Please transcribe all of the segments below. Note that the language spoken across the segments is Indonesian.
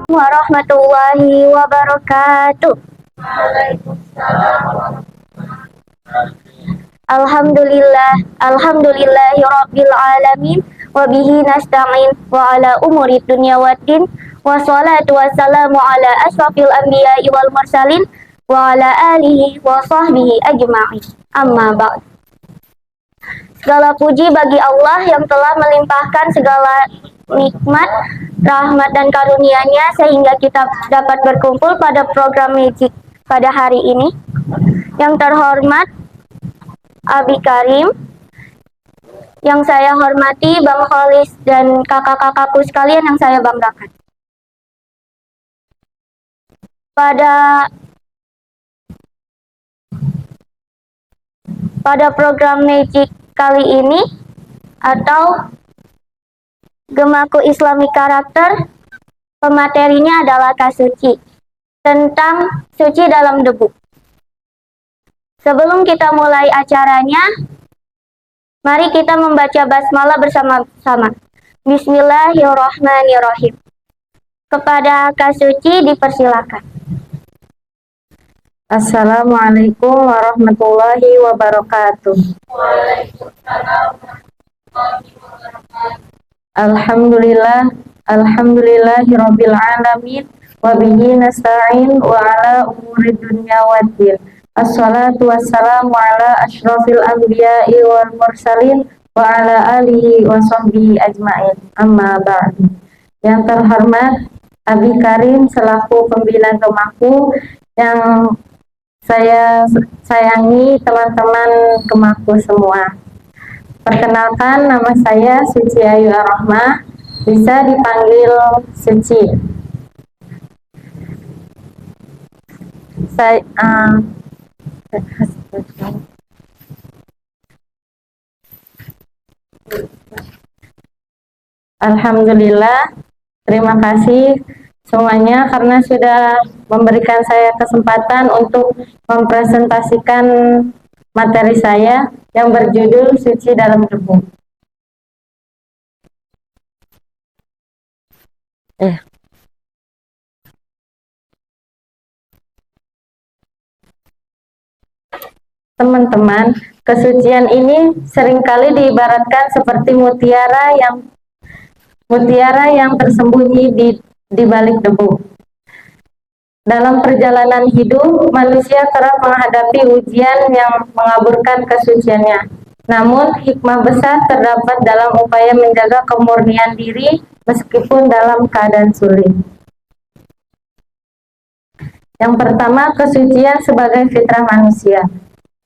warahmatullahi wabarakatuh. Alhamdulillahi rabbil alamin wa bihi nasta'in wa ala umuri dunya waddin wa salatu wassalamu ala asrafil anbiya'i wal mursalin wa ala alihi wa sahbihi ajma'in. Amma ba'd. Segala puji bagi Allah yang telah melimpahkan segala nikmat, rahmat dan karunia-Nya sehingga kita dapat berkumpul pada program Magic pada hari ini. Yang terhormat Abi Karim, yang saya hormati Bang Kholis dan kakak-kakakku sekalian yang saya banggakan. Pada program Magic kali ini atau Gemaku Islamic Karakter, pematerinya adalah Kasuci, tentang suci dalam debu. Sebelum kita mulai acaranya, mari kita membaca basmalah bersama-sama. Bismillahirrahmanirrahim. Kepada Kasuci dipersilakan. Assalamualaikum warahmatullahi wabarakatuh. Alhamdulillahirabbil alamin wa bihi nasta'in wa ala umuri dunya waddin. Assalatu wassalamu ala asyrafil anbiya'i wal mursalin wa ala alihi wa sahbihi ajma'in. Amma ba'du. Yang terhormat Abi Karim selaku pembina Gemaku, yang saya sayangi teman-teman Gemaku semua. Perkenalkan, nama saya Suci Ayu Ar-Rahmah, bisa dipanggil Suci. Alhamdulillah, terima kasih semuanya karena sudah memberikan saya kesempatan untuk mempresentasikan materi saya yang berjudul Suci dalam Debu. Teman-teman, kesucian ini seringkali diibaratkan seperti mutiara yang tersembunyi di balik debu. Dalam perjalanan hidup, manusia kerap menghadapi ujian yang mengaburkan kesuciannya. Namun, hikmah besar terdapat dalam upaya menjaga kemurnian diri meskipun dalam keadaan sulit. Yang pertama, kesucian sebagai fitrah manusia.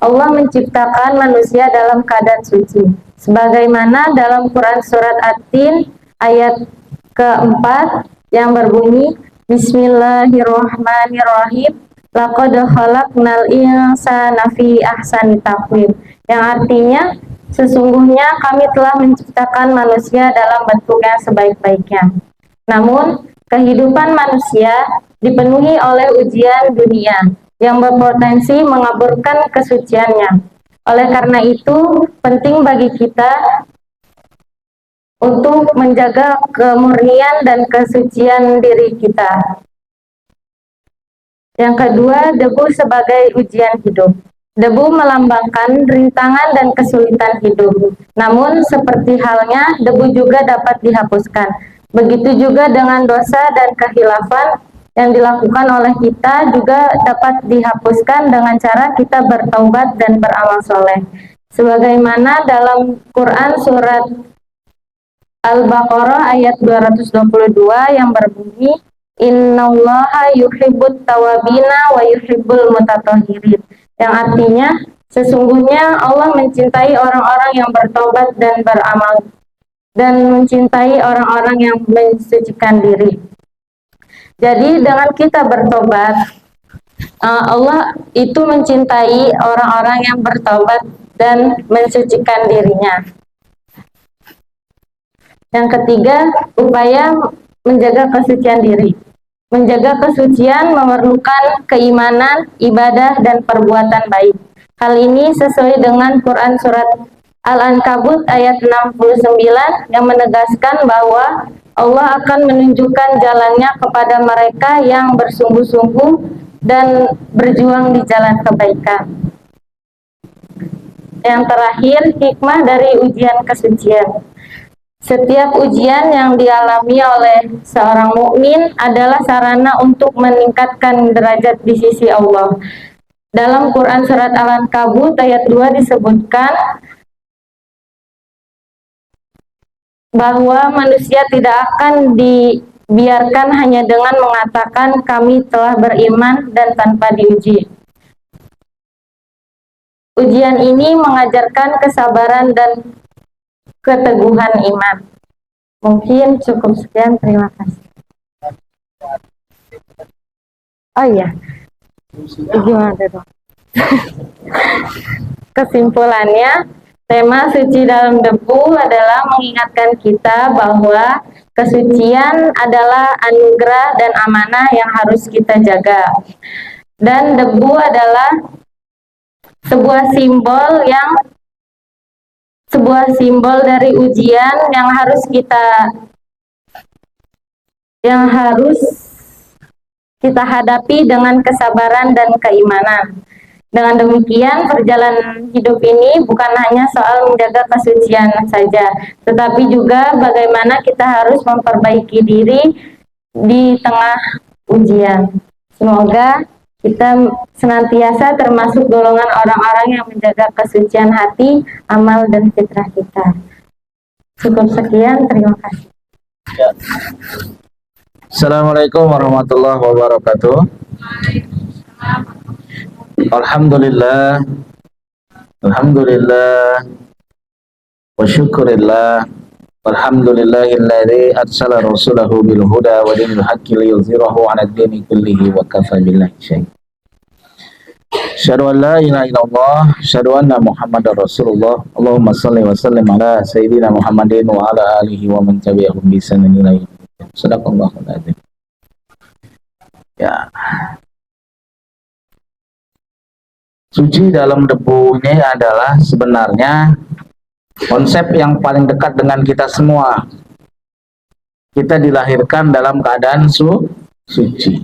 Allah menciptakan manusia dalam keadaan suci. Sebagaimana dalam Quran Surat At-Tin ayat keempat yang berbunyi, Bismillahirrahmanirrahim. Laqad khalaqnal insana fi ahsani taqwim. Yang artinya, sesungguhnya kami telah menciptakan manusia dalam bentuk yang sebaik-baiknya. Namun, kehidupan manusia dipenuhi oleh ujian dunia yang berpotensi mengaburkan kesuciannya. Oleh karena itu, penting bagi kita untuk menjaga kemurnian dan kesucian diri kita. Yang kedua, debu sebagai ujian hidup. Debu melambangkan rintangan dan kesulitan hidup. Namun, seperti halnya, debu juga dapat dihapuskan. Begitu juga dengan dosa dan kehilafan yang dilakukan oleh kita juga dapat dihapuskan dengan cara kita bertaubat dan beramal soleh. Sebagaimana dalam Quran Surat Al-Baqarah ayat 222 yang berbunyi, Innallaha yuhibbut tawabina wa yuhibbul mutatahhirin. Yang artinya, sesungguhnya Allah mencintai orang-orang yang bertobat dan beramal dan mencintai orang-orang yang mensucikan diri. Jadi dengan kita bertobat, Allah itu mencintai orang-orang yang bertobat dan mensucikan dirinya. Yang ketiga, upaya menjaga kesucian diri. Menjaga kesucian memerlukan keimanan, ibadah, dan perbuatan baik. Hal ini sesuai dengan Quran Surat Al-Ankabut ayat 69 yang menegaskan bahwa Allah akan menunjukkan jalannya kepada mereka yang bersungguh-sungguh dan berjuang di jalan kebaikan. Yang terakhir, hikmah dari ujian kesucian. Setiap ujian yang dialami oleh seorang mukmin adalah sarana untuk meningkatkan derajat di sisi Allah. Dalam Quran Surat Al-Ankabut ayat 2 disebutkan bahwa manusia tidak akan dibiarkan hanya dengan mengatakan kami telah beriman dan tanpa diuji. Ujian ini mengajarkan kesabaran dan keteguhan iman. Mungkin cukup sekian, terima kasih. Oh iya, gimana dong? Kesimpulannya, tema suci dalam debu adalah mengingatkan kita bahwa kesucian adalah anugerah dan amanah yang harus kita jaga. Dan debu adalah sebuah simbol dari ujian yang harus kita hadapi dengan kesabaran dan keimanan. Dengan demikian, perjalanan hidup ini bukan hanya soal menjaga kesucian saja, tetapi juga bagaimana kita harus memperbaiki diri di tengah ujian. Semoga kita senantiasa termasuk golongan orang-orang yang menjaga kesucian hati, amal, dan fitrah kita. Cukup sekian, terima kasih. Assalamualaikum warahmatullahi wabarakatuh. Alhamdulillah, alhamdulillah, wa syukurillah, alhamdulillahilladzi arsala rasulahu bil huda wa dinil haqqi liyuzhirahu 'ala ad-dini kullihi wa kafa billahi syahida. Asyhadu an la ilaha illallah, asyhadu anna Muhammadar Rasulullah. Allahumma shalli wa sallim ala sayyidina Muhammadin wa ala alihi wa man tabi'ahum bi ihsanin ila yaumil din. Shadaqallahul adzim. Ya. Suci dalam debu ini adalah sebenarnya konsep yang paling dekat dengan kita semua. Kita dilahirkan dalam keadaan suci.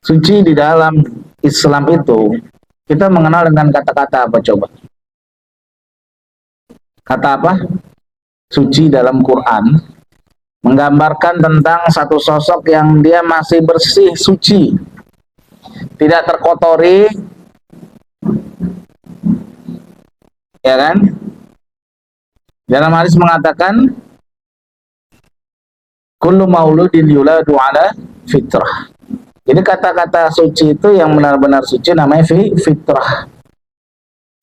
Suci di dalam Islam itu kita mengenal dengan kata-kata apa coba? Kata apa? Suci dalam Quran menggambarkan tentang satu sosok yang dia masih bersih, suci, tidak terkotori, ya kan? Dalam hadis mengatakan kullu mauludin yuladu ala fitrah. Jadi kata-kata suci itu yang benar-benar suci namanya fitrah.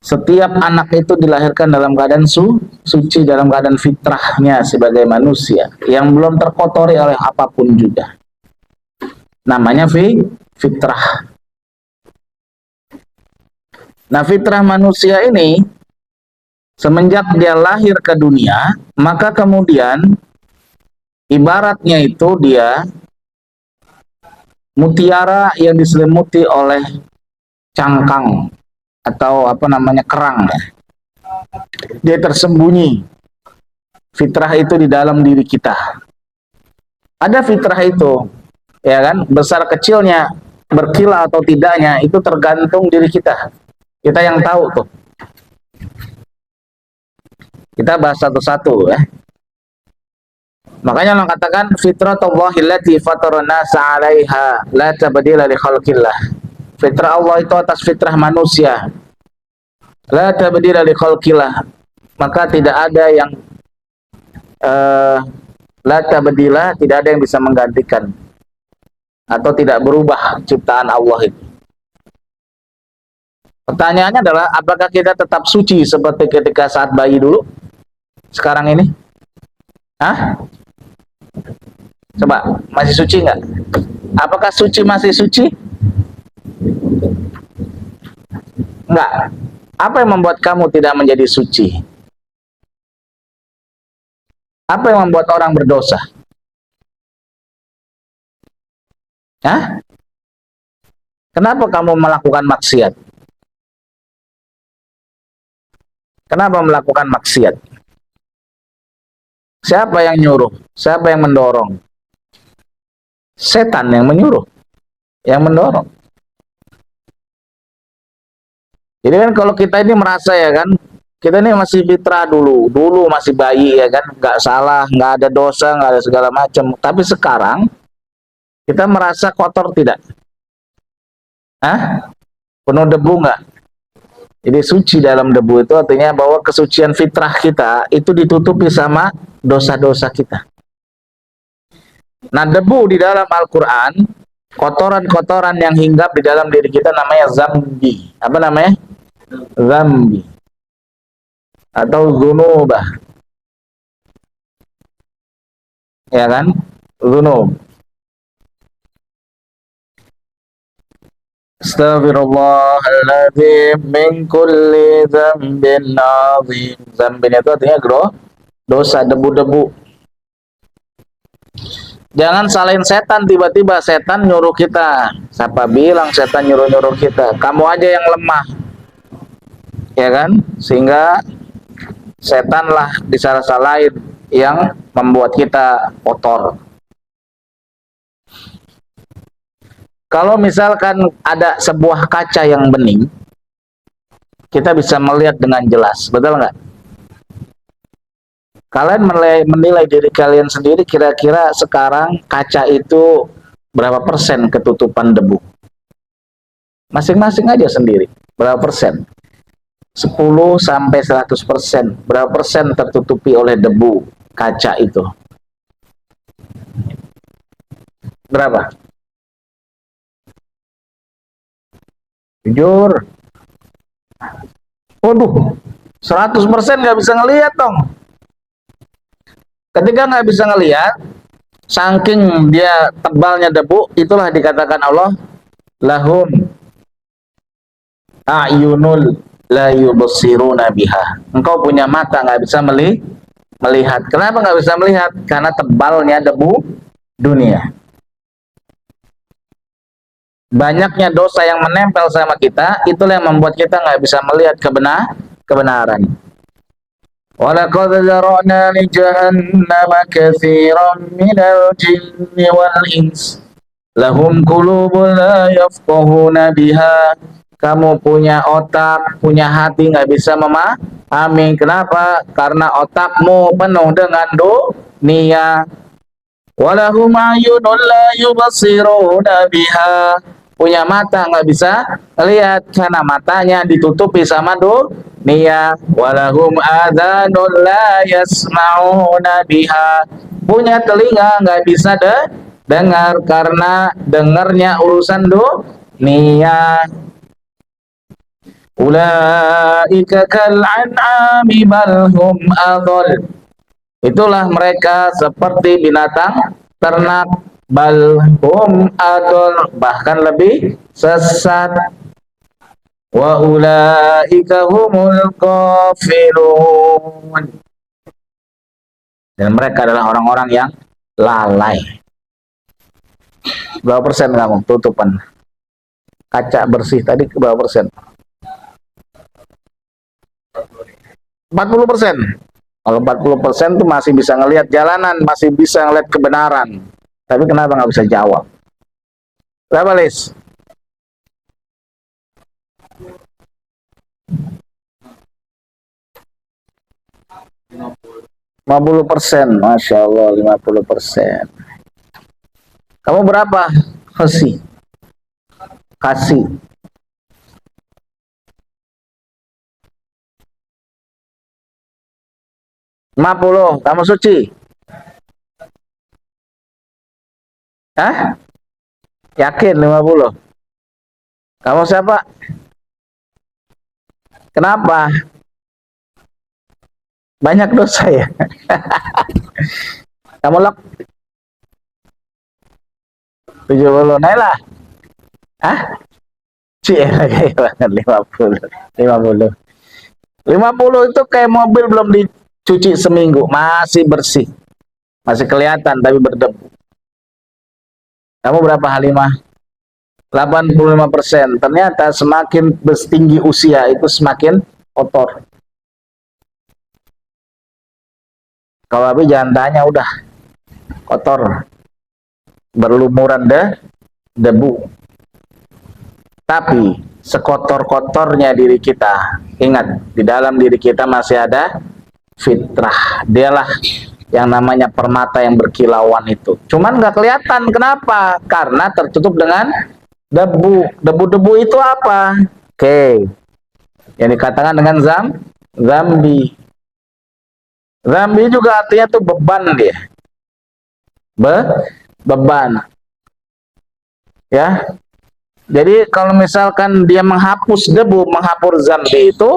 Setiap anak itu dilahirkan dalam keadaan suci, dalam keadaan fitrahnya sebagai manusia yang belum terkotori oleh apapun juga. Namanya fitrah. Nah, fitrah manusia ini semenjak dia lahir ke dunia, maka kemudian ibaratnya itu dia mutiara yang diselimuti oleh cangkang atau apa namanya kerang. Dia tersembunyi. Fitrah itu di dalam diri kita. Ada fitrah itu, ya kan? Besar kecilnya, berkilau atau tidaknya itu tergantung diri kita. Kita yang tahu tuh. Kita bahas satu-satu ya. Makanya Allah katakan fitratullahi allati fatarana nasa 'alaiha la tabdila li khalqillah. Fitrah Allah itu atas fitrah manusia. La tabdila li khalqillah. Maka tidak ada yang la tabdila, tidak ada yang bisa menggantikan atau tidak berubah ciptaan Allah itu. Pertanyaannya adalah apakah kita tetap suci seperti ketika saat bayi dulu? Sekarang ini? Hah? Coba, masih suci nggak? Apakah suci masih suci? Enggak. Apa yang membuat kamu tidak menjadi suci? Apa yang membuat orang berdosa? Hah? Kenapa kamu melakukan maksiat? Kenapa melakukan maksiat? Siapa yang nyuruh? Siapa yang mendorong? Setan yang menyuruh, yang mendorong. Jadi kan kalau kita ini merasa ya kan, kita ini masih fitrah dulu masih bayi ya kan, nggak salah, nggak ada dosa, nggak ada segala macam. Tapi sekarang kita merasa kotor tidak? Hah? Penuh debu nggak? Jadi suci dalam debu itu artinya bahwa kesucian fitrah kita itu ditutupi sama dosa-dosa kita. Nah, debu di dalam Al-Quran, kotoran-kotoran yang hinggap di dalam diri kita namanya zambi. Apa namanya? Zambi. Atau zunubah. Ya kan? Zunub. Astaghfirullahaladzim min kulli zambin azim. Zambin itu artinya dosa, debu-debu. Jangan salahin setan, tiba-tiba setan nyuruh kita. Siapa bilang setan nyuruh-nyuruh kita? Kamu aja yang lemah. Ya kan? Sehingga setanlah disalah-salahin yang membuat kita kotor. Kalau misalkan ada sebuah kaca yang bening, kita bisa melihat dengan jelas, betul nggak? Kalian menilai diri kalian sendiri, kira-kira sekarang kaca itu berapa persen ketutupan debu? Masing-masing aja sendiri, berapa persen? 10 sampai 100%, berapa persen tertutupi oleh debu kaca itu? Berapa? Jujur. Waduh, 100% nggak bisa ngelihat dong. Ketika nggak bisa ngelihat, saking dia tebalnya debu, itulah dikatakan Allah, lahum a'yunul la yubsiruna biha. Engkau punya mata nggak bisa melihat. Kenapa nggak bisa melihat? Karena tebalnya debu dunia. Banyaknya dosa yang menempel sama kita, itulah yang membuat kita nggak bisa melihat kebenaran. Walaqad zara'na li jahannama katsiran minal jinni wal ins lahum qulubun la yafqahuna biha. Kamu punya otak, punya hati, nggak bisa memahami. Kenapa? Karena otakmu penuh dengan dunia. Walahum ayunun la yubsiruna biha. Punya mata nggak bisa lihat karena matanya ditutupi sama dunia. Walahum adhanun la yasma'una biha. Punya telinga nggak bisa dengar karena dengarnya urusan dunia. Ulaika kal an'ami bal hum adhal. Itulah mereka seperti binatang ternak, balhum adol, bahkan lebih sesat. Wa ulaika humul ghafilun. Dan mereka adalah orang-orang yang lalai. Berapa persen kamu tutupan kaca bersih tadi, berapa persen? 40%. Kalau 40% tuh masih bisa ngelihat jalanan, masih bisa ngelihat kebenaran. Tapi kenapa nggak bisa jawab? Berapa, Lis? 50%, Masya Allah, 50%. Kamu berapa? Kasih. 50, kamu suci? Hah? Yakin 50? Kamu siapa? Kenapa? Banyak dosa ya? Kamu lok? 70, Naila? Hah? Cie, kayak banget 50. 50 itu kayak mobil belum dicuci seminggu, masih bersih. Masih kelihatan tapi berdebu. Kamu berapa, Halimah? 85%. Ternyata semakin tinggi usia itu semakin kotor. Kalau habis jangan tanya, udah kotor, berlumuran debu. Tapi sekotor-kotornya diri kita, ingat, di dalam diri kita masih ada fitrah. Dialah yang namanya permata yang berkilauan itu. Cuman nggak kelihatan. Kenapa? Karena tertutup dengan debu. Debu-debu itu apa? Oke. Yang dikatakan dengan zambi. Zambi juga artinya tuh beban dia. Beban. Ya. Jadi kalau misalkan dia menghapus debu, menghapus zambi itu,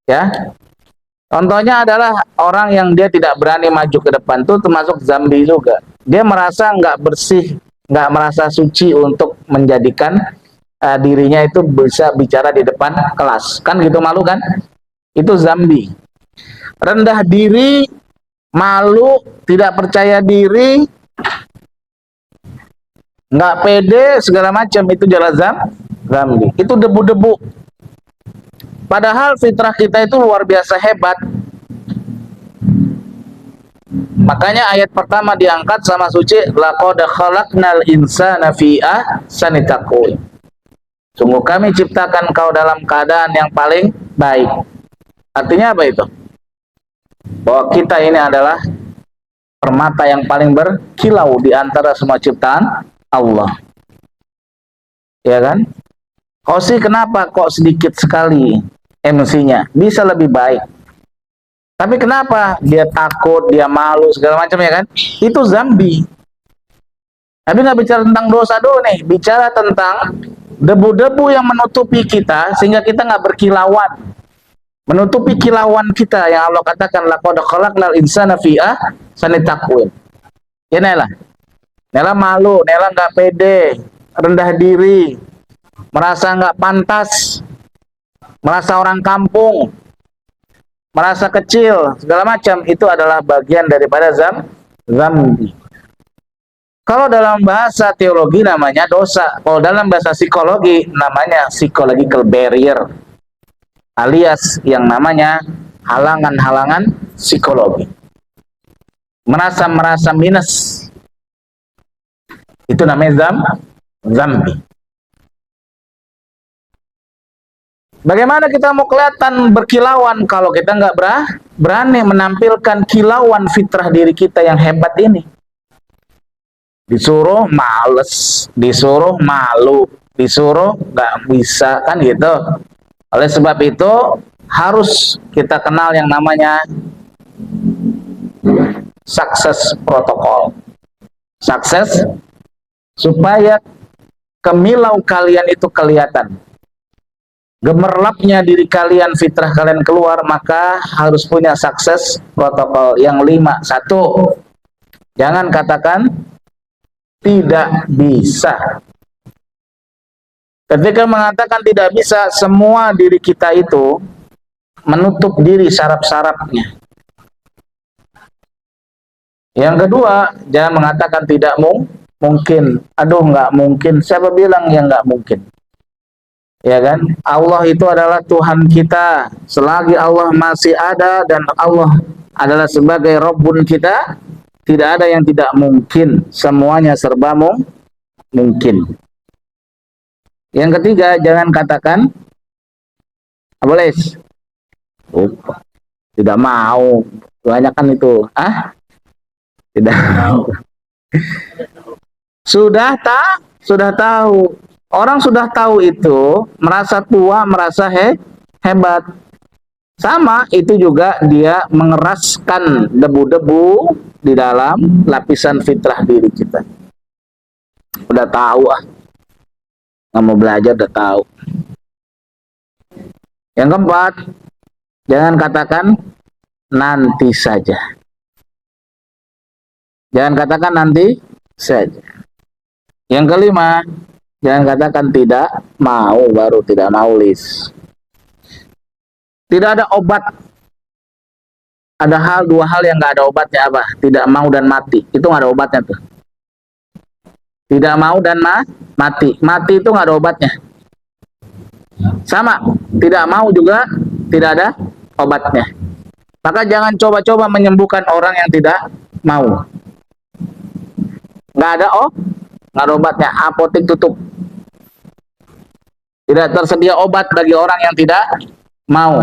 ya, contohnya adalah orang yang dia tidak berani maju ke depan, itu termasuk zambi juga. Dia merasa nggak bersih, nggak merasa suci untuk menjadikan dirinya itu bisa bicara di depan kelas. Kan gitu, malu kan? Itu zambi. Rendah diri, malu, tidak percaya diri, nggak pede, segala macam, itu jelas zambi. Itu debu-debu. Padahal fitrah kita itu luar biasa hebat. Makanya ayat pertama diangkat sama suci, laqad khalaqnal insana fi ahsani taqwim. Sungguh kami ciptakan kau dalam keadaan yang paling baik. Artinya apa itu? Bahwa kita ini adalah permata yang paling berkilau di antara semua ciptaan Allah. Ya kan? Kok sih kenapa kok sedikit sekali MC-nya? Bisa lebih baik. Tapi kenapa dia takut, dia malu, segala macam, ya kan? Itu zambi. Tapi nggak bicara tentang dosa dulu nih, bicara tentang debu-debu yang menutupi kita sehingga kita nggak berkilauan, menutupi kilauan kita yang Allah katakan laqad khalaqnal insana fi ahsani taqwim. Ya Nela, Nela malu, Nela nggak pede, rendah diri, merasa nggak pantas, merasa orang kampung, merasa kecil, segala macam, itu adalah bagian daripada zambi. Kalau dalam bahasa teologi namanya dosa, kalau dalam bahasa psikologi namanya psychological barrier, alias yang namanya halangan-halangan psikologi. Merasa minus, itu namanya zambi. Bagaimana kita mau kelihatan berkilauan kalau kita nggak berani menampilkan kilauan fitrah diri kita yang hebat ini? Disuruh males, disuruh malu, disuruh nggak bisa, kan gitu. Oleh sebab itu harus kita kenal yang namanya sukses protokol. Sukses supaya kemilau kalian itu kelihatan, gemerlapnya diri kalian, fitrah kalian keluar, maka harus punya sukses protokol yang 5. 1, jangan katakan tidak bisa. Ketika mengatakan tidak bisa, semua diri kita itu menutup diri saraf-sarafnya. Yang kedua, jangan mengatakan tidak mungkin. Aduh, nggak mungkin. Siapa bilang yang nggak mungkin? Ya kan? Allah itu adalah Tuhan kita. Selagi Allah masih ada dan Allah adalah sebagai Rabbun kita, tidak ada yang tidak mungkin. Semuanya serba mungkin. Yang ketiga, jangan katakan boleh. Tidak mau. Banyak kan itu. Tidak mau. Sudah tahu. Orang sudah tahu itu, merasa tua, merasa hebat. Sama, itu juga dia mengeraskan debu-debu di dalam lapisan fitrah diri kita. Udah tahu, nggak mau belajar, udah tahu. Yang keempat, jangan katakan nanti saja. Jangan katakan nanti saja. Yang kelima, jangan katakan tidak mau, baru tidak mau, Lis. Tidak ada obat. Ada 2 hal yang nggak ada obatnya, apa? Tidak mau dan mati. Itu nggak ada obatnya tuh. Tidak mau dan mati. Mati itu nggak ada obatnya. Sama. Tidak mau juga tidak ada obatnya. Maka jangan coba-coba menyembuhkan orang yang tidak mau. Nggak ada nggak ada obatnya. Apotek tutup. Tidak tersedia obat bagi orang yang tidak mau.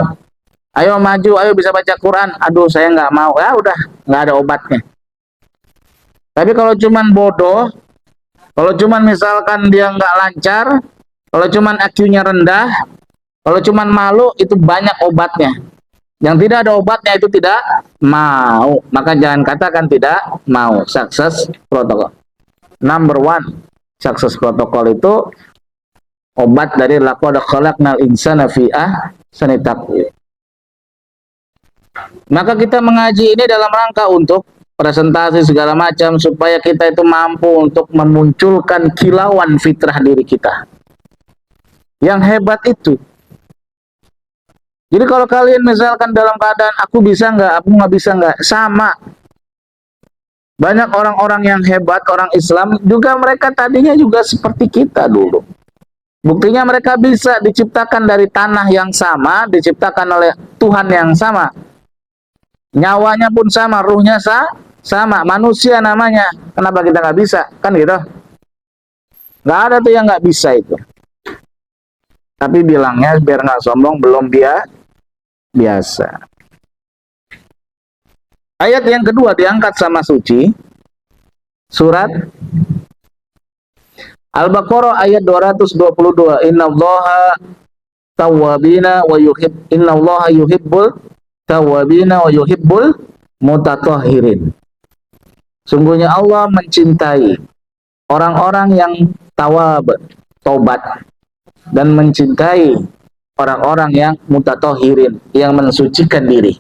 Ayo maju, ayo bisa baca Quran. Aduh, saya nggak mau. Ya udah, nggak ada obatnya. Tapi kalau cuman bodoh, kalau cuman misalkan dia nggak lancar, kalau cuman IQ-nya rendah, kalau cuman malu, itu banyak obatnya. Yang tidak ada obatnya itu tidak mau. Maka jangan katakan tidak mau. Sukses protokol. Number one, sukses protokol itu obat dari laqad khalaqnal insana fi ahsani taqwim. Maka kita mengaji ini dalam rangka untuk presentasi segala macam supaya kita itu mampu untuk memunculkan kilauan fitrah diri kita. Yang hebat itu. Jadi kalau kalian misalkan dalam keadaan aku bisa nggak, aku nggak bisa nggak, sama. Banyak orang-orang yang hebat, orang Islam juga mereka tadinya juga seperti kita dulu. Buktinya mereka bisa diciptakan dari tanah yang sama, diciptakan oleh Tuhan yang sama. Nyawanya pun sama, ruhnya sama, manusia namanya. Kenapa kita nggak bisa? Kan gitu. Nggak ada tuh yang nggak bisa itu. Tapi bilangnya biar nggak sombong, belum biasa. Ayat yang kedua diangkat sama suci, surat Al-Baqarah ayat 222. Innallaha tawwabina wa innallaha yuhibbul tawwabina wa yuhibbul mutatahhirin. Sungguhnya Allah mencintai orang-orang yang taubat dan mencintai orang-orang yang mutatahhirin, yang mensucikan diri.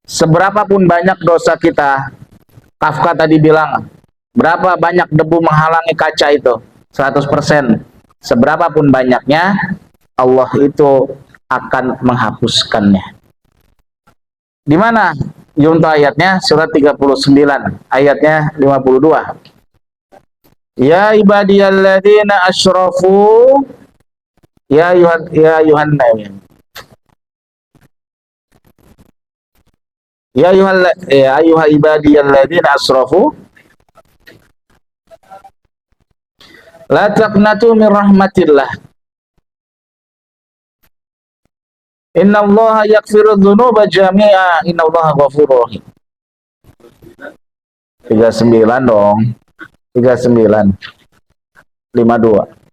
Seberapapun banyak dosa kita, Kafka tadi bilang, berapa banyak debu menghalangi kaca itu? 100%. Seberapapun banyaknya, Allah itu akan menghapuskannya. Di mana junto ayatnya? Surat 39, ayatnya 52. Ya ibadiyalladzina asyrafu ya ayuhan Ya ayuha ibadiyalladzina asrafu la taqnatu min rahmatillah. Innallaha yaghfiru dzunuba jami'a innallaha ghafurur rahim. 39 dong. 39 52.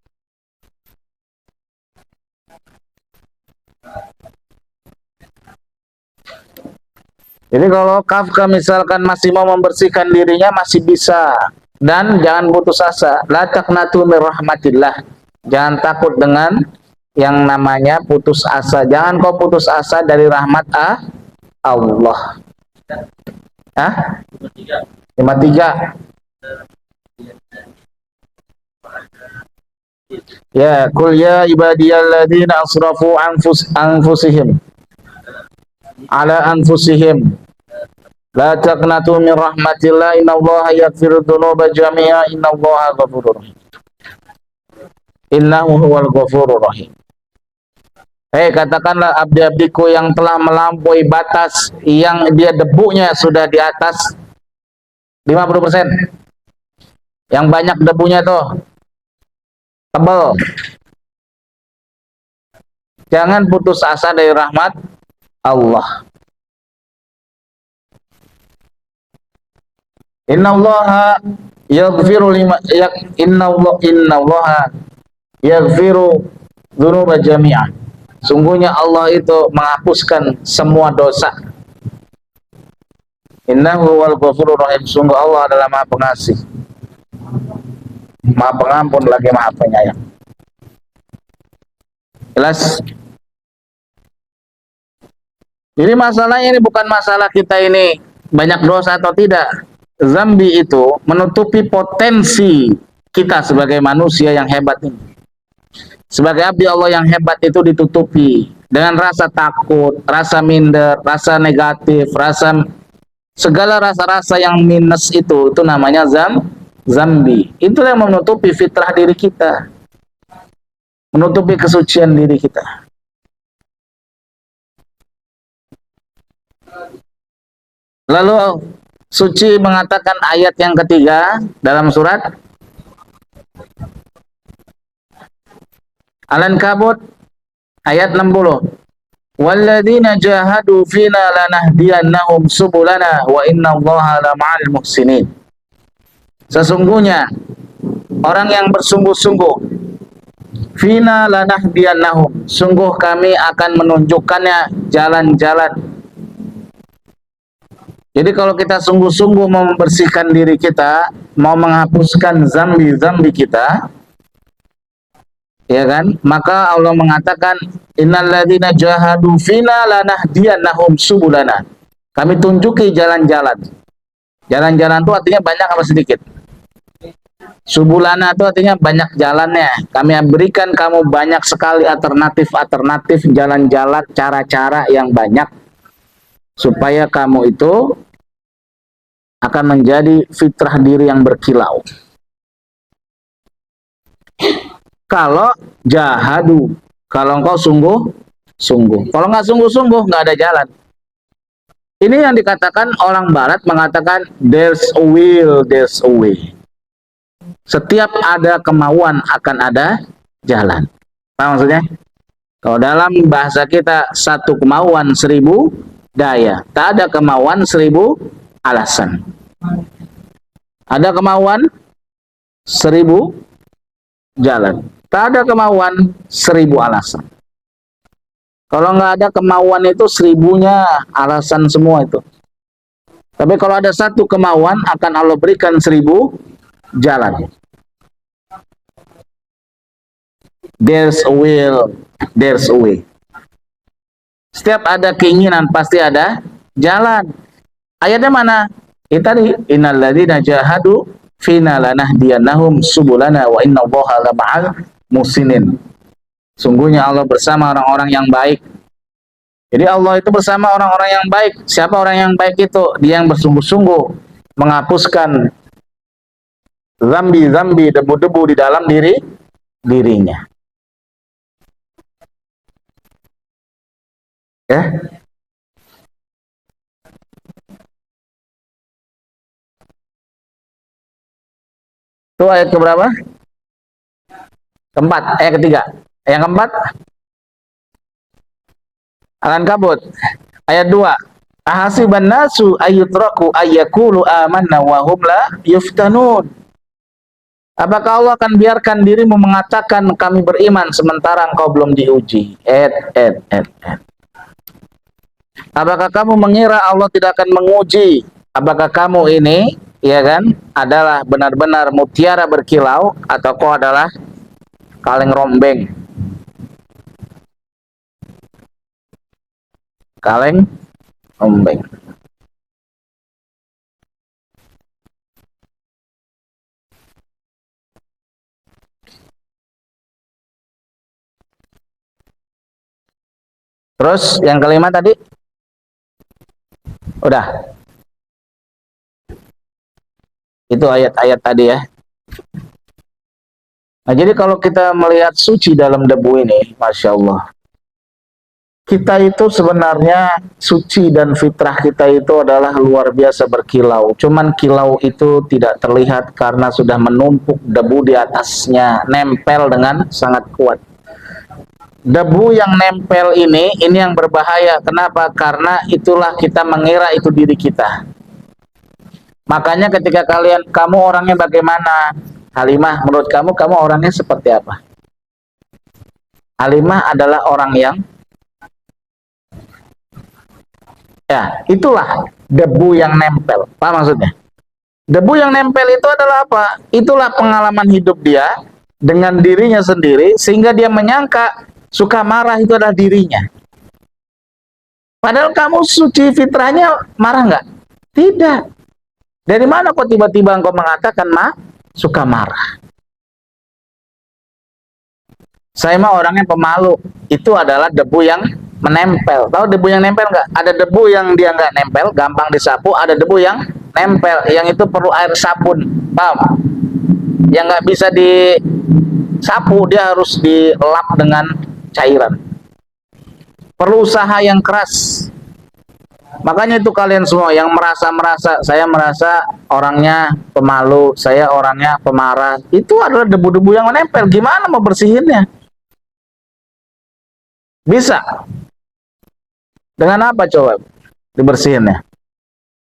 Jadi kalau Kafka misalkan masih mau membersihkan dirinya masih bisa, dan jangan putus asa. La taqnatu min rahmatillah. Jangan takut dengan yang namanya putus asa. Jangan kau putus asa dari rahmat Allah. 53. Ya, qul ya ibadiyalladzina asrafu anfusihim ala anfusihim la taqnatu min rahmatillah innallaha yaghfiru dzunuba jami'a innallaha ghafurur rahim. Innahu huwal ghafurur rahim. Katakanlah abdi-abdiku yang telah melampaui batas, yang dia debunya sudah di atas 50%. Yang banyak debunya tuh tebal. Jangan putus asa dari rahmat Allah. Innallaha yaghfiru innallaha yaghfiru dzunuba jami'an. Sungguhnya Allah itu menghapuskan semua dosa. Innahu wal ghafurur rahim. Sungguh Allah adalah Maha Pengasih, Maha Pengampun lagi Maha Penyayang. Jelas? Jadi masalahnya ini bukan masalah kita ini banyak dosa atau tidak. Zambi itu menutupi potensi kita sebagai manusia yang hebat ini. Sebagai abdi Allah yang hebat itu ditutupi dengan rasa takut, rasa minder, rasa negatif, segala rasa-rasa yang minus itu namanya zambi. Itulah yang menutupi fitrah diri kita, menutupi kesucian diri kita. Lalu suci mengatakan ayat yang ketiga dalam surat Al-Ankabut ayat 60. Walladzina jahadu fina lanahdiyannahum subulana wa innallaha lama'al muhsinin. Sesungguhnya orang yang bersungguh-sungguh fina lanahdiyannahum, sungguh kami akan menunjukkannya jalan-jalan. Jadi kalau kita sungguh-sungguh membersihkan diri kita, mau menghapuskan zambi-zambi kita, ya kan? Maka Allah mengatakan innalladzina jahadu fina lanahdiyannahum subulana. Kami tunjuki jalan-jalan. Jalan-jalan itu artinya banyak apa sedikit? Subulana itu artinya banyak jalannya. Kami berikan kamu banyak sekali alternatif-alternatif jalan-jalan, cara-cara yang banyak supaya kamu itu akan menjadi fitrah diri yang berkilau. Kalau jahadu, kalau engkau sungguh-sungguh. Kalau nggak sungguh-sungguh, nggak ada jalan. Ini yang dikatakan orang Barat mengatakan there's a will, there's a way. Setiap ada kemauan akan ada jalan. Apa maksudnya? Kalau dalam bahasa kita satu kemauan 1000 daya. Tak ada kemauan 1000 alasan. Ada kemauan 1000 jalan. Tak ada kemauan 1000 alasan. Kalau nggak ada kemauan itu 1000-nya alasan semua itu. Tapi kalau ada satu kemauan akan Allah berikan 1000 jalan. There's a will, there's a way. Setiap ada keinginan pasti ada jalan. Ayatnya mana? Itu tadi innalladzina jahadu fina lanahdiyannahum subulana wa innallaha lama'al muhsinin. Sungguhnya Allah bersama orang-orang yang baik. Jadi Allah itu bersama orang-orang yang baik. Siapa orang yang baik itu? Dia yang bersungguh-sungguh menghapuskan zambi-zambi, debu-debu di dalam dirinya. Ya. Itu ayat keberapa? Keempat, ayat ketiga. Yang keempat, Al-Ankabut ayat 2. Ahasiban nasu ayyutraku ayyakulu amanna wa hum la yuftanun. Apakah Allah akan biarkan dirimu mengatakan kami beriman sementara engkau belum diuji? Apakah kamu mengira Allah tidak akan menguji? Apakah kamu ini, ya kan, adalah benar-benar mutiara berkilau atau kau adalah kaleng rombeng? Kaleng rombeng. Terus yang kelima tadi? Udah. Itu ayat-ayat tadi ya. Nah, jadi kalau kita melihat suci dalam debu ini, Masya Allah, kita itu sebenarnya suci dan fitrah kita itu adalah luar biasa berkilau. Cuman kilau itu tidak terlihat karena sudah menumpuk debu di atasnya, nempel dengan sangat kuat. Debu yang nempel ini yang berbahaya. Kenapa? Karena itulah kita mengira itu diri kita. Makanya ketika kamu orangnya bagaimana? Halimah, menurut kamu orangnya seperti apa? Halimah adalah orang yang, ya, itulah debu yang nempel. Apa maksudnya? Debu yang nempel itu adalah apa? Itulah pengalaman hidup dia dengan dirinya sendiri, sehingga dia menyangka suka marah itu adalah dirinya. Padahal kamu suci fitrahnya, marah nggak? Tidak. Dari mana kok tiba-tiba engkau mengatakan suka marah? Saya mah orangnya pemalu. Itu adalah debu yang menempel. Tahu debu yang nempel nggak? Ada debu yang dia nggak nempel, gampang disapu. Ada debu yang nempel, yang itu perlu air sabun. Paham? Yang nggak bisa disapu, dia harus dilap dengan cairan. Perlu usaha yang keras. Makanya itu kalian semua yang saya merasa orangnya pemalu, saya orangnya pemarah, itu adalah debu-debu yang menempel. Gimana mau bersihinnya? Bisa. Dengan apa coba dibersihinnya?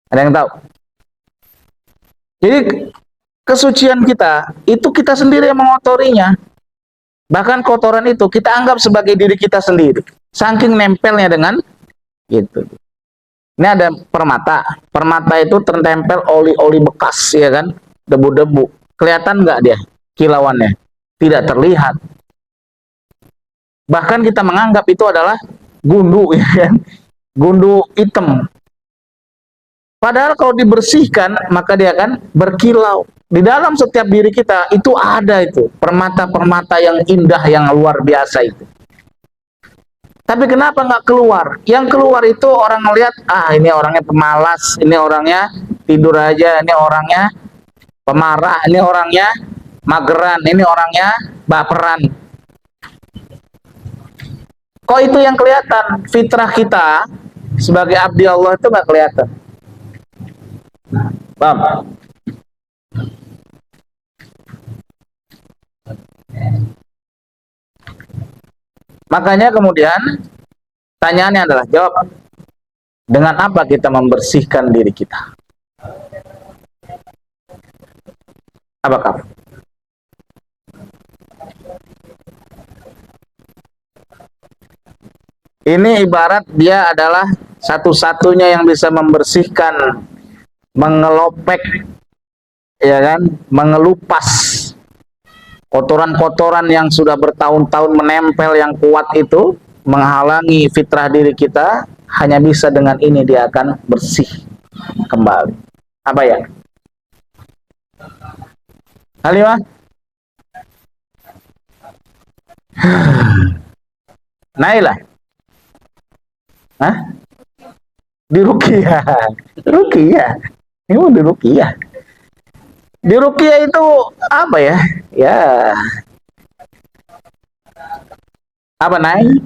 Ada yang tahu? Jadi kesucian kita, itu kita sendiri yang mengotorinya. Bahkan kotoran itu kita anggap sebagai diri kita sendiri. Saking nempelnya dengan itu. Ini ada permata. Permata itu tertempel oli-oli bekas, ya kan? Debu-debu. Kelihatan nggak dia kilauannya? Tidak terlihat. Bahkan kita menganggap itu adalah gundu, ya kan? Gundu hitam. Padahal kalau dibersihkan, maka dia akan berkilau. Di dalam setiap diri kita itu ada itu permata-permata yang indah, yang luar biasa itu. Tapi kenapa nggak keluar? Yang keluar itu orang ngelihat, ini orangnya pemalas, ini orangnya tidur aja, ini orangnya pemarah, ini orangnya mageran, ini orangnya baperan. Kok itu yang kelihatan? Fitrah kita sebagai abdi Allah itu nggak kelihatan. Paham? Makanya kemudian tanyaannya adalah, jawab, dengan apa kita membersihkan diri kita? Apakah? Ini ibarat dia adalah satu-satunya yang bisa membersihkan, mengelopek, ya kan, mengelupas kotoran-kotoran yang sudah bertahun-tahun menempel yang kuat itu, menghalangi fitrah diri kita. Hanya bisa dengan ini dia akan bersih kembali. Apa ya? Halimah? Naila? Hah? Di Ruqyah. Ruqyah. Ini mau di Ruqyah. Di Ruqyah itu apa ya? Ya. Apa naik?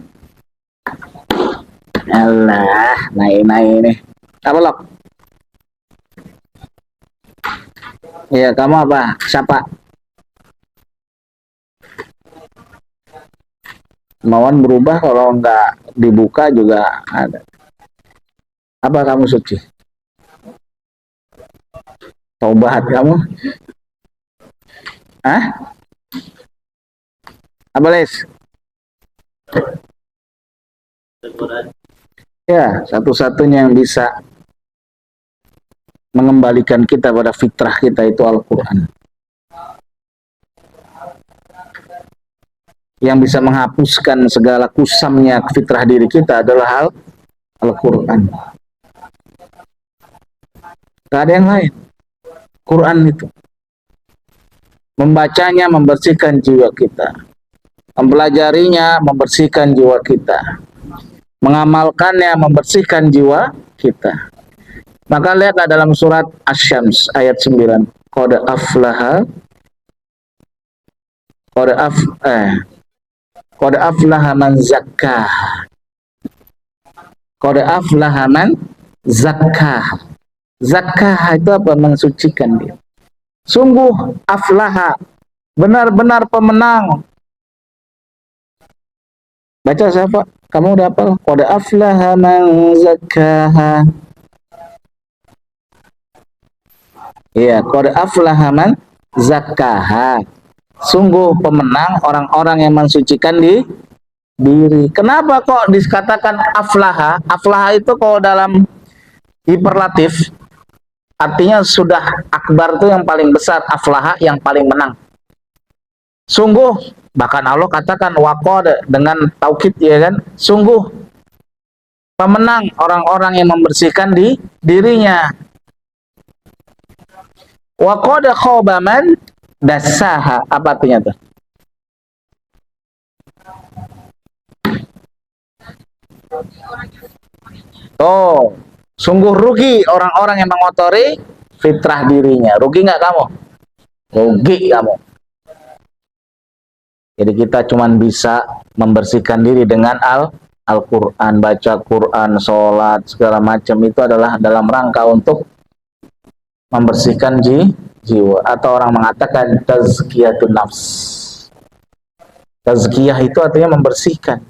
Allah, naik ini. Apa Lok? Ya, kamu apa? Siapa? Kemauan berubah kalau nggak dibuka juga ada. Apa kamu suci? Taubat kamu? Hah? Apa Les? Ya, satu-satunya yang bisa mengembalikan kita pada fitrah kita itu Al-Quran. Yang bisa menghapuskan segala kusamnya fitrah diri kita adalah Al-Quran. Gak ada yang lain. Quran itu. Membacanya membersihkan jiwa kita. Mempelajarinya membersihkan jiwa kita. Mengamalkannya membersihkan jiwa kita. Maka lihatlah dalam surat Asy-Syams ayat 9. Qad aflaha man zakkaha. Qad aflaha man zakkaha. Zakkaha itu apa? Mensucikan dia. Sungguh aflaha, benar-benar pemenang. Baca siapa? Kamu udah hafal? Qad aflaha man zakkaha. Iya, qad aflaha man zakkaha. Sungguh pemenang orang-orang yang mensucikan diri. Kenapa kok dikatakan aflaha? Aflaha itu kalau dalam hiperlatif artinya sudah akbar itu yang paling besar, aflaha yang paling menang. Sungguh, bahkan Allah katakan waqad dengan taukid, ya kan? Sungguh pemenang orang-orang yang membersihkan dirinya. Waqad khaba man dassaha. Apa artinya tuh? Oh, sungguh rugi orang-orang yang mengotori fitrah dirinya. Rugi nggak kamu? Rugi kamu. Jadi kita cuma bisa membersihkan diri dengan Al-Quran, baca Quran, sholat, segala macam itu adalah dalam rangka untuk membersihkan jiwa. Atau orang mengatakan tazkiyatun nafs. Tazkiyah itu artinya membersihkan.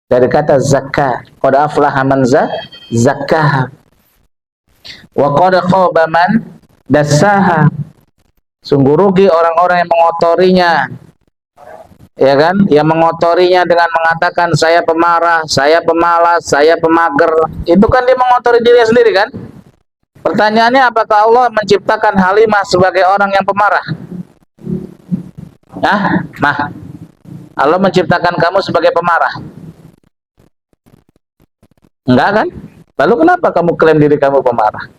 Dari kata zakah, qad aflaha man zakkaha wa qad khaba man dassaha. Sungguh rugi orang-orang yang mengotorinya, ya kan? Yang mengotorinya dengan mengatakan saya pemarah, saya pemalas, saya pemager. Itu kan dia mengotori dirinya sendiri kan? Pertanyaannya, apakah Allah menciptakan Halimah sebagai orang yang pemarah? Nah, Allah menciptakan kamu sebagai pemarah? Enggak kan? Lalu kenapa kamu klaim diri kamu pemarah?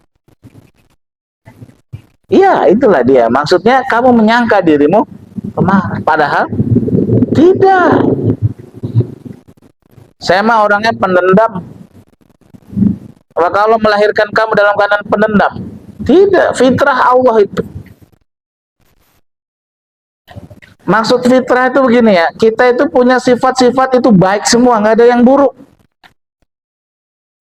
Iya, itulah dia. Maksudnya kamu menyangka dirimu pemarah, padahal tidak. Saya mah orangnya pendendam. Apakah Allah melahirkan kamu dalam keadaan pendendam? Tidak, fitrah Allah itu. Maksud fitrah itu begini ya, kita itu punya sifat-sifat itu baik semua, nggak ada yang buruk.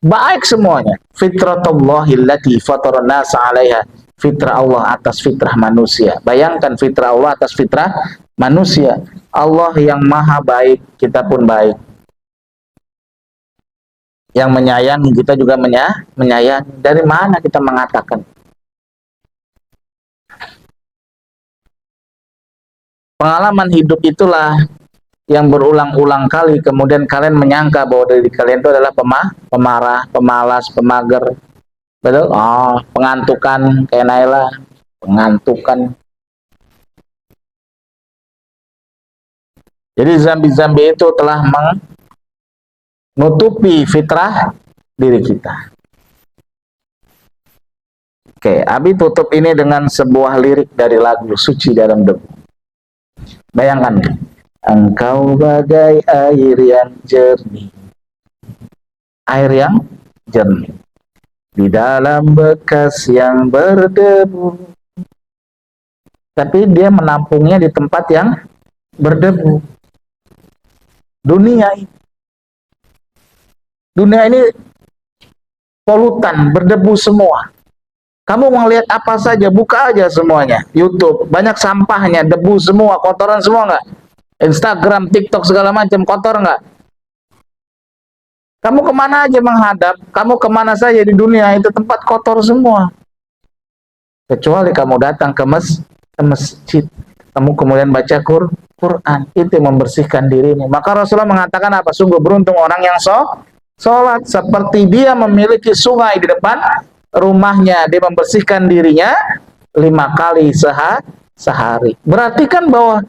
Baik semuanya. Fitratullahil lati fataran nas 'alaiha. Fitrah Allah atas fitrah manusia. Bayangkan fitrah Allah atas fitrah manusia. Allah yang maha baik, kita pun baik. Yang menyayangi, kita juga menyayangi. Dari mana kita mengatakan? Pengalaman hidup itulah yang berulang-ulang kali, kemudian kalian menyangka bahwa diri kalian itu adalah pemarah, pemalas, pemager. Betul? Oh, pengantukan, kayak Naila, pengantukan. Jadi zambi-zambi itu telah menutupi fitrah diri kita. Oke, Abi tutup ini dengan sebuah lirik dari lagu Suci Dalam Debu. Bayangkan, engkau bagai air yang jernih. Air yang jernih di dalam bekas yang berdebu. Tapi dia menampungnya di tempat yang berdebu. Dunia ini polutan, berdebu semua. Kamu mau lihat apa saja, buka aja semuanya. YouTube, banyak sampahnya, debu semua, kotoran semua nggak? Instagram, TikTok, segala macam, kotor nggak? Kamu kemana aja menghadap, kamu kemana saja di dunia, itu tempat kotor semua. Kecuali kamu datang ke masjid, kamu kemudian baca Quran, itu membersihkan dirimu. Maka Rasulullah mengatakan apa? Sungguh beruntung orang yang sholat, seperti dia memiliki sungai di depan rumahnya, dia membersihkan dirinya 5 kali sehari. Berarti kan bahwa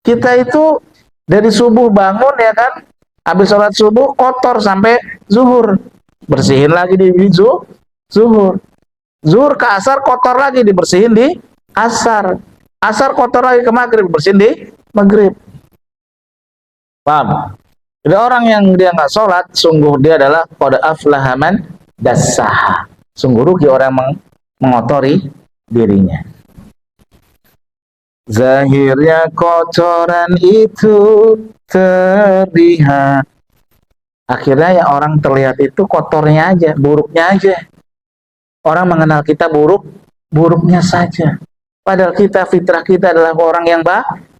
kita itu dari subuh bangun, ya kan, habis sholat subuh kotor sampai zuhur, bersihin lagi di zuhur. Zuhur ke asar kotor lagi, dibersihin di asar. Asar kotor lagi ke maghrib, bersihin di maghrib. Paham? Jadi orang yang dia nggak sholat, sungguh dia adalah qad aflaha man dassaha. Sungguh rugi orang yang mengotori dirinya. Zahirnya kotoran itu terlihat. Akhirnya ya orang terlihat itu kotornya aja, buruknya aja. Orang mengenal kita buruknya saja. Padahal fitrah kita adalah orang yang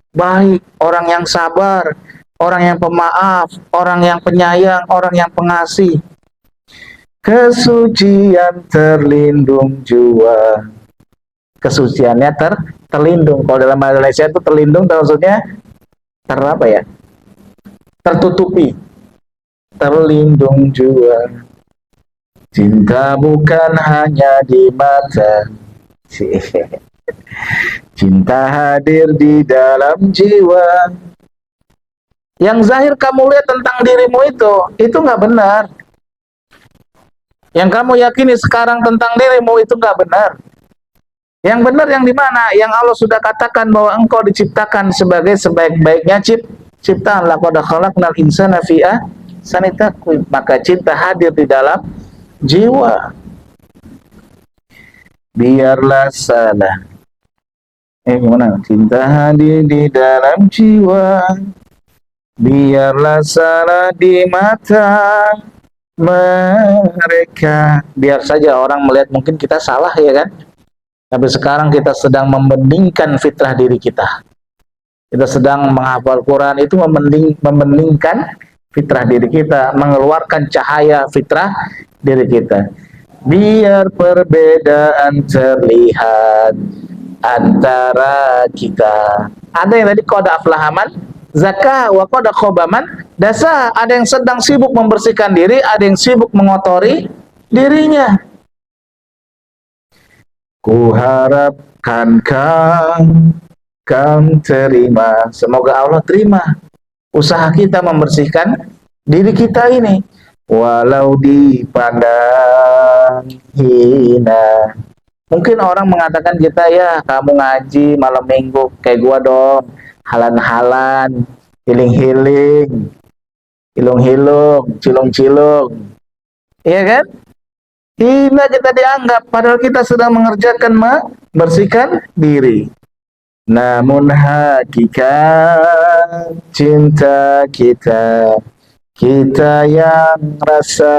baik, orang yang sabar, orang yang pemaaf, orang yang penyayang, orang yang pengasih. Kesucian terlindung jua. Kesuciannya terlindung. Kalau dalam bahasa Malaysia itu terlindung, maksudnya apa ya? Tertutupi. Terlindung jua. Cinta bukan hanya di mata. Cinta hadir di dalam jiwa. Yang zahir kamu lihat tentang dirimu itu nggak benar. Yang kamu yakini sekarang tentang dirimu itu nggak benar. Yang benar yang di mana? Yang Allah sudah katakan bahwa engkau diciptakan sebagai sebaik-baiknya ciptaan. Laqad khalaqnal insana fi ahsani taqwim. Maka cinta hadir di dalam jiwa. Biarlah salah. Gimana? Cinta hadir di dalam jiwa. biarlah salah di mata mereka. Biar saja orang melihat mungkin kita salah, ya kan? Tapi sekarang kita sedang membeningkan fitrah diri kita. Kita sedang menghafal Quran, itu membeningkan fitrah diri kita, mengeluarkan cahaya fitrah diri kita. Biar perbedaan terlihat antara kita. Ada yang tadi qad aflahaman zakah wa qad khobaman dasa. Ada yang sedang sibuk membersihkan diri, ada yang sibuk mengotori dirinya. Ku harapkan kamu terima. Semoga Allah terima usaha kita membersihkan diri kita ini. Walau dipandang hina. Mungkin orang mengatakan kita, ya kamu ngaji malam minggu kayak gua dong, halan-halan, hiling-hiling, hilung-hilung, cilung-cilung, iya kan? Hina kita dianggap, padahal kita sedang mengerjakan membersihkan diri. Namun hakikat cinta kita yang rasa.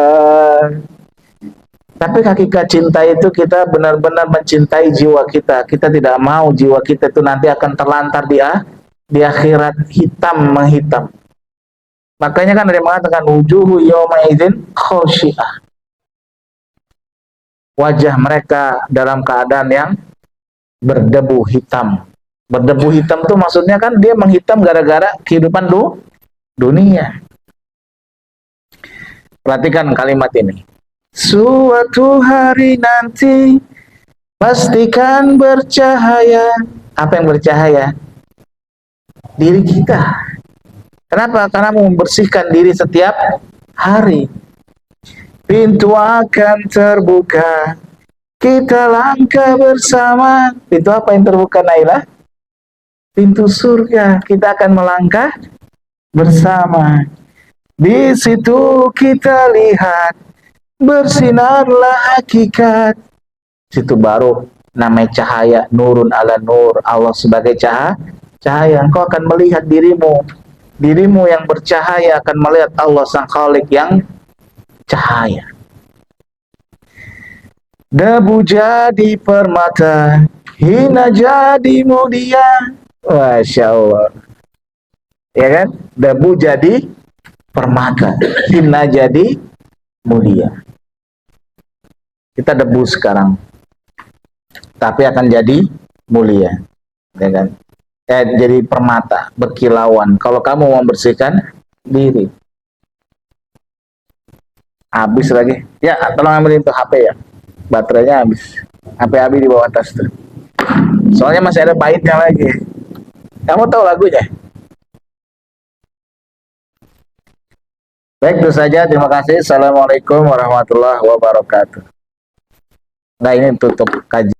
Tapi hakikat cinta itu kita benar-benar mencintai jiwa kita. Kita tidak mau jiwa kita itu nanti akan terlantar di akhirat hitam menghitam. Makanya kan ada yang mengatakan wujuhu yawma idzin khosyi'ah. Wajah mereka dalam keadaan yang berdebu hitam. Berdebu hitam itu maksudnya kan dia menghitam gara-gara kehidupan dunia. Perhatikan kalimat ini. Suatu hari nanti pastikan bercahaya. Apa yang bercahaya? Diri kita. Kenapa? Karena membersihkan diri setiap hari. Pintu akan terbuka. Kita langkah bersama. Pintu apa yang terbuka, Naila? Pintu surga. Kita akan melangkah bersama. Di situ kita lihat bersinarlah hakikat. Situ baru namanya cahaya, nurun ala nur. Allah sebagai cahaya. Engkau akan melihat dirimu. Dirimu yang bercahaya akan melihat Allah sang Khalik yang cahaya. Debu jadi permata, hina jadi mulia. Masya Allah. Ya kan? Debu jadi permata, hina jadi mulia. Kita debu sekarang, tapi akan jadi mulia. Ya kan? Jadi permata, berkilauan. Kalau kamu membersihkan diri. Habis lagi. Ya, tolong ambilin tuh HP ya. Baterainya habis. HP habis di bawah tas tuh. Soalnya masih ada baitnya lagi. Kamu tahu lagunya? Baik, itu saja. Terima kasih. Assalamualaikum warahmatullahi wabarakatuh. Nah, ini tutup kajian.